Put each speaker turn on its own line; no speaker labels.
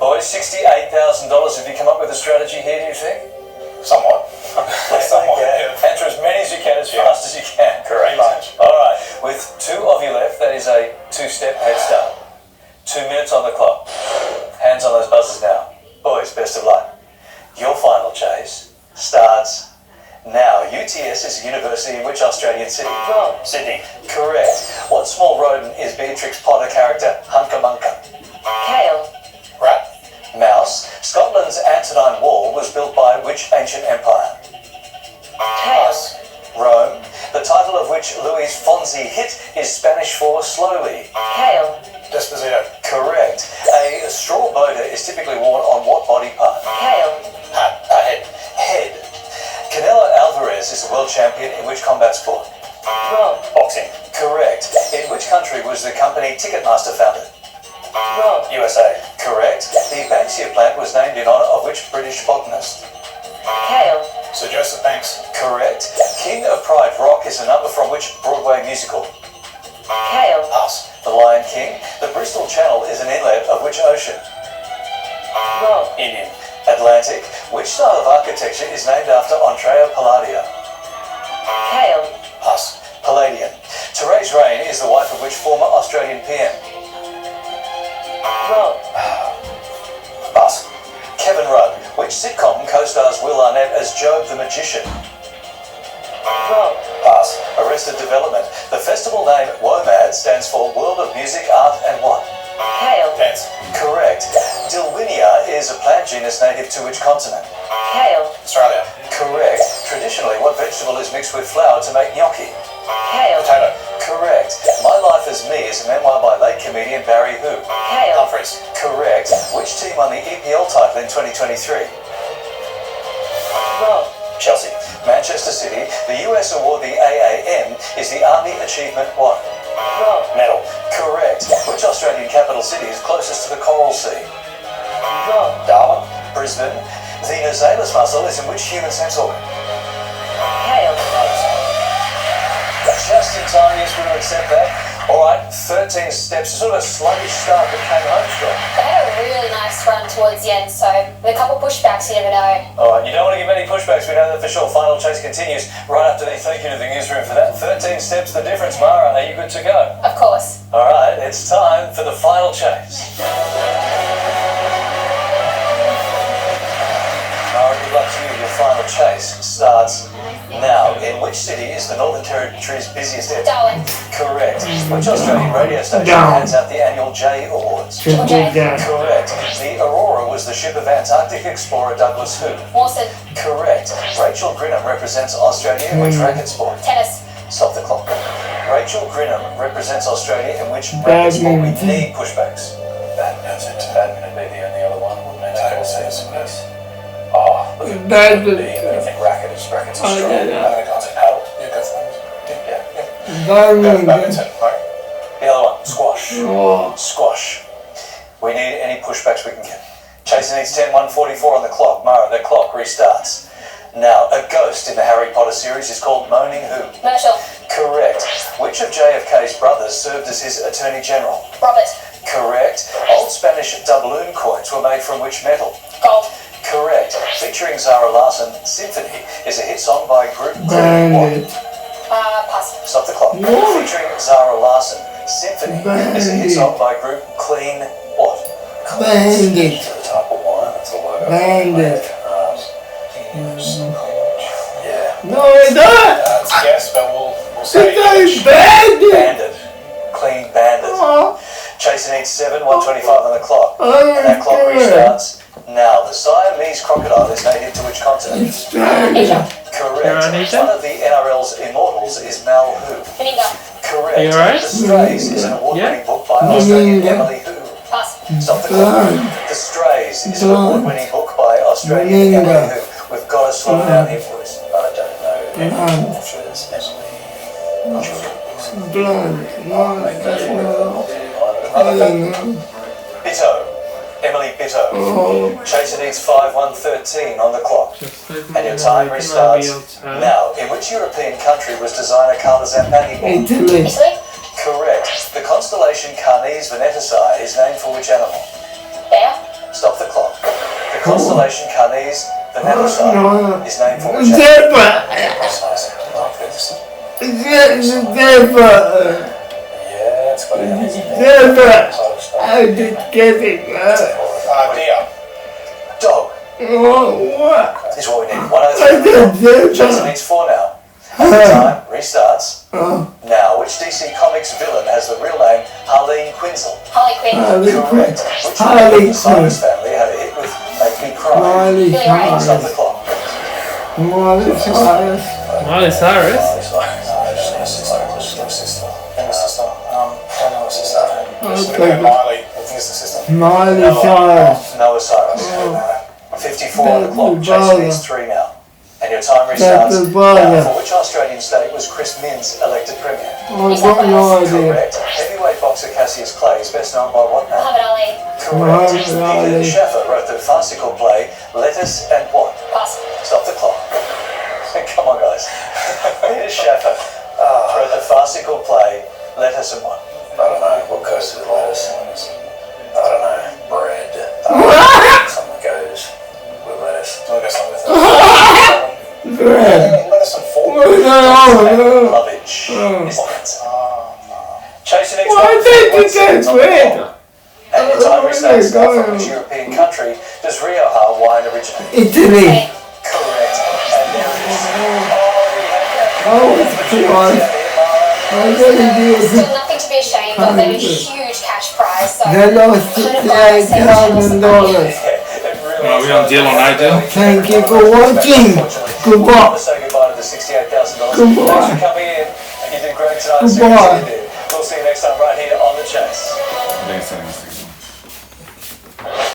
Boys, $68,000. Have you come up with a strategy here, do you think?
Somewhat. Somewhat.
Okay. Answer as many as you can, as fast as you can.
Correct.
All right. With 2 of you left, that is a 2-step head start. 2 minutes on the clock. Hands on those buzzers now. Boys, best of luck. Your final chase starts now. UTS is a university in which Australian city?
Well, Sydney.
Correct. What small rodent is Beatrix Potter character Hunca Munca?
Kale.
Rat.
Mouse. Scotland's Antonine Wall was built by which ancient empire?
Kale.
Rome. The title of which Louis Fonsi hit is Spanish for slowly?
Kale.
Desposito.
Correct. A straw boater is typically worn on what body part?
Kale.
Hat. Head.
Head. Canelo Alvarez is the world champion in which combat sport?
Wrong.
Boxing.
Correct. In which country was the company Ticketmaster founded?
Wrong.
USA.
Correct. The Banksia plant was named in honour of which British botanist?
Kale.
Sir Joseph Banks.
Correct. King of Pride Rock is a number from which Broadway musical?
Kale.
Pass.
The Lion King. The Bristol Channel is an inlet of which ocean?
Wrong.
Indian.
Atlantic. Which style of architecture is named after Andrea Palladio?
Kale.
Pass.
Palladian. Therese Rain is the wife of which former Australian PM?
Wrong.
Pass. Kevin Rudd. Which sitcom co-stars Will Arnett as Job the Magician?
Wrong.
Pass. Arrested Development. The festival name WOMAD stands for World of Music, Art and what?
Kale.
Dance.
Correct. Dilwinia is a plant genus native to which continent?
Kale.
Australia.
Correct. Traditionally, what vegetable is mixed with flour to make gnocchi?
Kale.
Potato.
Correct. My Life as Me is a memoir by late comedian Barry who?
Kale.
Humphreys.
Correct. Which team won the EPL title in 2023?
Wrong.
Chelsea. Manchester City. The US award, the AAM, is the Army Achievement what?
Wrong.
Medal.
Correct. Which Australian capital city is closest to the Coral Sea?
Wrong.
Darwin.
Brisbane. The nasalis muscle is in which human sex organ?
Kale.
Just in time, yes, we will accept that. All right, 13 steps. Sort of a sluggish start, but came home strong.
They had a really nice run towards the end, so with a couple pushbacks, you never know.
All right, you don't want to give any pushbacks. We know that for sure. Final chase continues right after the thank you to the newsroom for that. 13 steps, the difference. Mara, are you good to go?
Of course.
All right, it's time for the final chase. Mara, good luck to you. Your final chase starts now. In which city is the Northern Territory's busiest airport?
Darwin.
Correct. Which Australian radio station hands out the annual J Awards?
Okay.
Correct. The Aurora was the ship of Antarctic explorer Douglas who?
Mawson.
Correct. Rachel Grinham represents Australia in which racket sport?
Tennis.
Stop the clock. Rachel Grinham represents Australia in which racket sport? We need pushbacks.
Badminton.
Badminton would be the only other one. Wouldn't make
Table
sense.
tennis.
Oh, look at
Badminton.
I think rackets are
Oh,
strong.
yeah.
I can't say paddle. Yeah, go for it.
Yeah.
Badminton. Right.
The other one, squash.
Oh.
Squash. We need any pushbacks we can get. Chaser needs 10:144 on the clock. Mara, the clock restarts. Now, a ghost in the Harry Potter series is called Moaning Who?
Marshall.
Correct. Which of JFK's brothers served as his Attorney General?
Robert.
Correct. Old Spanish doubloon coins were made from which metal?
Gold.
Correct. Featuring Zara Larsson, Symphony is a hit song by group what?
Bandit.
Pass.
Stop the clock.
What?
Featuring Zara Larsson, Symphony is a hit song by group Clean what?
Bandit.
The type of wine, that's a logo.
Bandit.
Yeah.
No, it's not.
It's a guess, but we'll say
It's not Bandit.
Bandit. Clean Bandit.
Oh.
Chaser needs 7:125 on the clock.
Oh,
And that clock
good.
restarts now. The Siamese crocodile is native to which continent?
Australia.
Correct.
Asia?
One of the NRL's immortals is Mal who?
Meninga.
Correct.
Are you alright?
The Strays is an award-winning
Yeah.
book by Australian
Meninga.
Emily who?
Pass.
Stop the clock. The Strays is an award-winning book by Australian
Meninga.
Emily who? We've got to slow down here, boys. I don't know.
Blonde.
I'm sure there's Emily.
Blonde. No, that's not. I don't know.
Bitto. Emily Bitto.
Oh.
Chaser needs 5:113 on the clock. And your time restarts now. In which European country was designer Carla Zampani born?
Italy.
Italy.
Correct. The constellation Carnes Venetici is named for which animal?
Bear.
Stop the constellation Carnes, the nether star, is named for which
Zebra. Zebra.
Yeah, it's got it.
Zebra. I just get it.
Deer.
dog
What?
is what we need.
I
103.
did
Jason
zebra.
needs 4 now. Time restarts. Now, which DC Comics villain has the real name Harleen Quinzel?
Harley Quinn.
Harley
Correct.
Quinn.
Which
Harley
member of the
Quinn.
Cyrus family had a hit with Make Me Cry?
Miley
Billy Ray.
Stop the
Cyrus.
clock.
Miley Cyrus.
Miley Cyrus.
Miley. I think it's the sister.
Miley Cyrus.
Noah Cyrus. 54 on the clock. Jason needs 3 now. And your time restarts.
That's the
Now,
brother.
for which Australian state was Chris Minns elected Premier?
I've got no idea.
Correct. Heavyweight boxer Cassius Clay is best known by what name?
Muhammad Ali.
Correct.
Muhammad Ali.
Peter Shaffer wrote the farcical play Lettuce and what?
Pass.
Stop the clock. Come on, guys. Peter Shaffer wrote the farcical play Lettuce and what?
I don't know. What goes with lettuce? I don't know. Bread. Something goes with lettuce. Do I go something with lettuce?
Bread.
Lettuce and fork.
No.
Lovage is the answer. Chasing next
Why
one.
did you
1 second
get
on the
bread?
clock. And your time restarts now. From which European country does Rioja wine originate?
Italy.
Correct. And there it is.
Oh, it's close. I really did.
Still nothing to be ashamed of. They have a huge cash prize. So
They lost $68,000.
Are we on deal or no deal?
Thank you for watching. Goodbye.
Say goodbye to the $68,000.
Goodbye.
Thanks for coming in. You did great tonight.
Goodbye.
Seriously, you did. We'll see you next time right here on The Chase.
Thanks.